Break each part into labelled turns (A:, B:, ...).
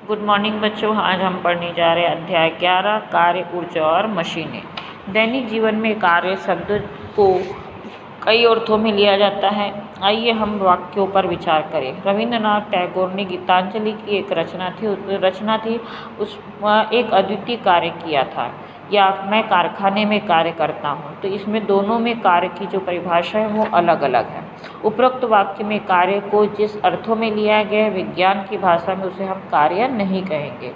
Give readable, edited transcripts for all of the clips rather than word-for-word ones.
A: Good morning बच्चों। आज हम पढ़ने जा रहे हैं अध्याय 11 कार्य, ऊर्जा और मशीनें। दैनिक जीवन में कार्य शब्द को कई अर्थों में लिया जाता है। आइए हम वाक्यों पर विचार करें। रविंद्रनाथ टैगोर ने गीतांजलि की एक रचना थी उसमें एक अद्वितीय कार्य किया था, या मैं कारखाने में कार्य करता हूँ। तो इसमें दोनों में कार्य की जो परिभाषा है वो अलग अलग है। उपरोक्त वाक्य में कार्य को जिस अर्थों में लिया गया है, विज्ञान की भाषा में उसे हम कार्य नहीं कहेंगे।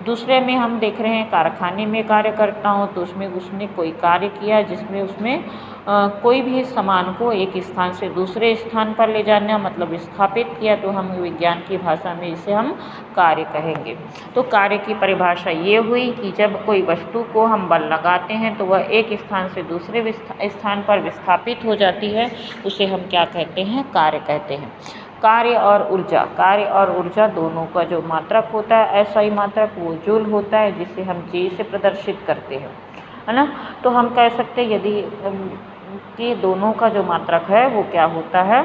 A: दूसरे में हम देख रहे हैं कारखाने में कार्य करता हूँ, तो उसमें उसने कोई कार्य किया जिसमें उसमें कोई भी सामान को एक स्थान से दूसरे स्थान पर ले जाना, मतलब स्थापित किया, तो हम विज्ञान की भाषा में इसे हम कार्य कहेंगे। तो कार्य की परिभाषा ये हुई कि जब कोई वस्तु को हम बल लगाते हैं तो वह एक स्थान से दूसरे स्थान पर विस्थापित हो जाती है, उसे हम क्या कहते हैं? कार्य कहते हैं। कार्य और ऊर्जा दोनों का जो मात्रक होता है, SI मात्रक, वो जूल होता है, जिसे हम G से प्रदर्शित करते हैं, है ना। तो हम कह सकते हैं यदि कि दोनों का जो मात्रक है वो क्या होता है?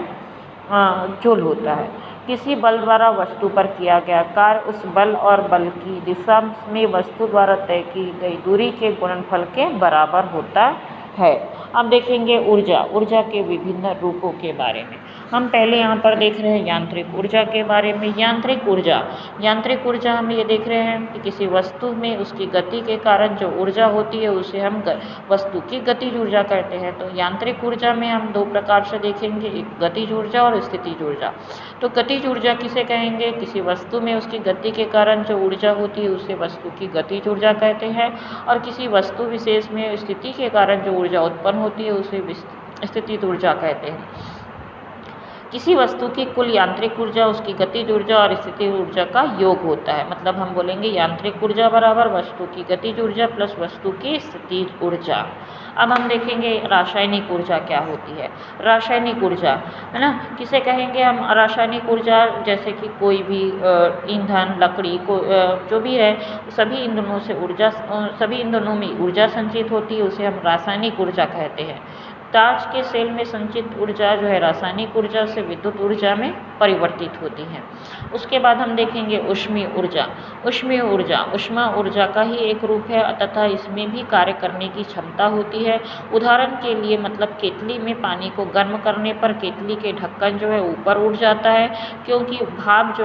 A: जूल होता है। किसी बल द्वारा वस्तु पर किया गया कार्य उस बल और बल की दिशा में वस्तु द्वारा तय की गई दूरी के गुणनफल के बराबर होता है। अब देखेंगे ऊर्जा के विभिन्न रूपों के बारे में। हम पहले यहाँ पर देख रहे हैं यांत्रिक ऊर्जा के बारे में। यांत्रिक ऊर्जा हम ये देख रहे हैं कि किसी वस्तु में उसकी गति के कारण जो ऊर्जा होती है उसे हम वस्तु की गतिज ऊर्जा कहते हैं। तो यांत्रिक ऊर्जा में हम दो प्रकार से देखेंगे, एक गतिज ऊर्जा और स्थितिज ऊर्जा। तो गतिज ऊर्जा किसे कहेंगे? किसी वस्तु में उसकी गति के कारण जो ऊर्जा होती है उसे वस्तु की गतिज ऊर्जा कहते हैं, और किसी वस्तु विशेष में स्थिति के कारण जो ऊर्जा उत्पन्न होती है उसे स्थितिज ऊर्जा कहते हैं। किसी वस्तु की कुल यांत्रिक ऊर्जा उसकी गतिज ऊर्जा और स्थितिज ऊर्जा का योग होता है। मतलब हम बोलेंगे यांत्रिक ऊर्जा बराबर वस्तु की गतिज ऊर्जा प्लस वस्तु की स्थितिज ऊर्जा। अब हम देखेंगे रासायनिक ऊर्जा क्या होती है। रासायनिक ऊर्जा, है ना, किसे कहेंगे हम? रासायनिक ऊर्जा जैसे कि कोई भी ईंधन, लकड़ी को जो भी है, सभी ईंधनों में ऊर्जा संचित होती है, उसे हम रासायनिक ऊर्जा कहते हैं। टॉर्च के सेल में संचित ऊर्जा जो है रासायनिक ऊर्जा से विद्युत ऊर्जा में परिवर्तित होती है। उसके बाद हम देखेंगे ऊष्मीय ऊर्जा ऊष्मा ऊर्जा का ही एक रूप है तथा इसमें भी कार्य करने की क्षमता होती है। उदाहरण के लिए मतलब केतली में पानी को गर्म करने पर केतली के ढक्कन जो है ऊपर उठ जाता है, क्योंकि भाप जो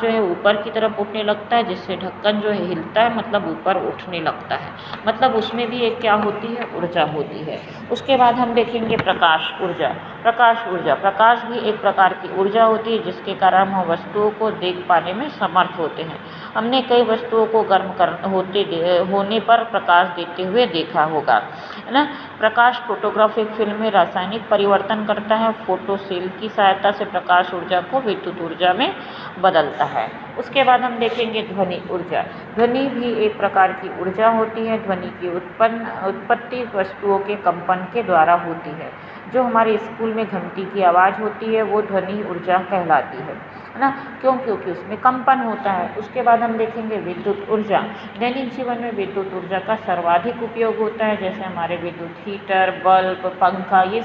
A: है ऊपर की तरफ उठने लगता है, जिससे ढक्कन जो है हिलता है, मतलब ऊपर उठने लगता है। मतलब उसमें भी एक क्या होती है? ऊर्जा होती है। उसके बाद हम देखेंगे प्रकाश प्रकाश भी एक प्रकार की ऊर्जा होती है, जिसके कारण हम वस्तुओं को देख पाने में समर्थ होते हैं। हमने कई वस्तुओं को गर्म होने पर प्रकाश देते हुए देखा होगा, है ना। प्रकाश फोटोग्राफिक फिल्म में रासायनिक परिवर्तन करता है। फोटो सेल की सहायता से प्रकाश ऊर्जा को विद्युत ऊर्जा में बदलता है। उसके बाद हम देखेंगे ध्वनि भी एक प्रकार की ऊर्जा होती है। ध्वनि की उत्पत्ति वस्तुओं के कंपन के द्वारा होती है। जो हमारे स्कूल में घंटी की आवाज़ होती है वो ध्वनि ऊर्जा कहलाती है ना, क्योंकि उसमें कंपन होता है। उसके बाद हम देखेंगे विद्युत ऊर्जा। दैनिक जीवन में विद्युत ऊर्जा का सर्वाधिक उपयोग होता है, जैसे हमारे विद्युत हीटर, बल्ब, पंखा, ये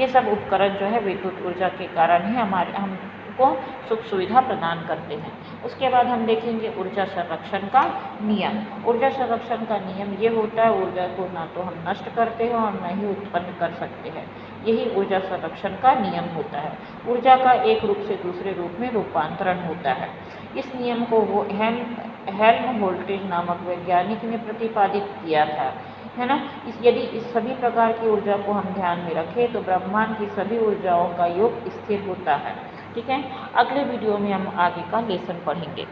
A: सब उपकरण जो है विद्युत ऊर्जा के कारण ही हमको सुख सुविधा प्रदान करते हैं। उसके बाद हम देखेंगे ऊर्जा संरक्षण का नियम। ऊर्जा संरक्षण का नियम ये होता है, ऊर्जा को ना तो हम नष्ट करते हैं और न ही उत्पन्न कर सकते हैं। यही ऊर्जा संरक्षण का नियम होता है। ऊर्जा का एक रूप से दूसरे रूप में रूपांतरण होता है। इस नियम को हेल्महोल्ट्ज़ नामक वैज्ञानिक ने प्रतिपादित किया था, है ना। यदि इस सभी प्रकार की ऊर्जा को हम ध्यान में रखें तो ब्रह्मांड की सभी ऊर्जाओं का योग स्थिर होता है। ठीक है, अगले वीडियो में हम आगे का लेसन पढ़ेंगे।